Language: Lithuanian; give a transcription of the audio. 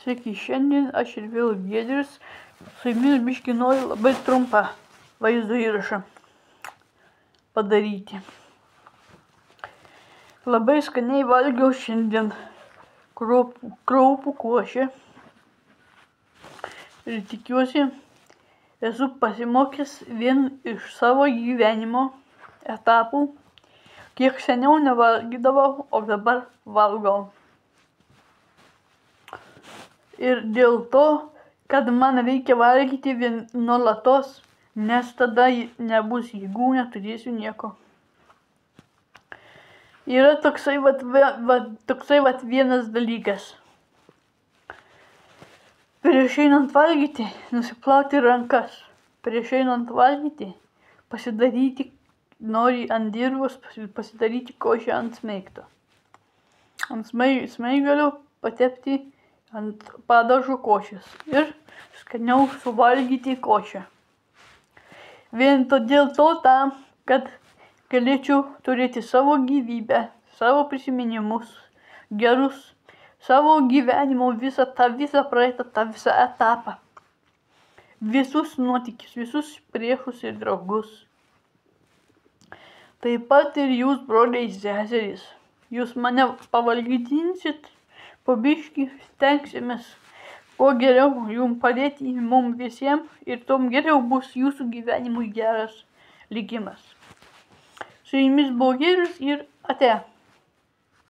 Sveiki, šiandien aš ir vėl Giedrius, su jumis biškį noriu labai trumpą vaizdo įrašą padaryti. Labai skaniai valgiau šiandien kraupų košę ir tikiuosi esu pasimokęs vien iš savo gyvenimo etapų, kiek seniau nevalgydavau, o dabar valgau. Ir dėl to, kad man reikia valgyti nuolatos, nes tada nebus jėgų, neturėsiu nieko. Yra toksai vienas dalykas. Prieš einant valgyti, nusiplauti rankas. Prieš einant valgyti, pasidaryti, nori ant dirvos, pasidaryti košę ant smeigto. Ant smaigalio patepti ant padažo košės ir skaniau suvalgyti košę. Vien todėl tam, kad galėčiau turėti savo gyvybę, savo prisiminimus gerus, savo gyvenimo visą praeitą, tą visą etapą. Visus nuotykius, visus priešus ir draugus. Taip pat ir jūs, broliai, seserys. Jūs mane pavalgydinsit, po biškį stengsimės kuo geriau jums padėti mums visiems ir tom geriau bus jūsų gyvenimui geras likimas. Su jumis buvo Giedrius ir ate.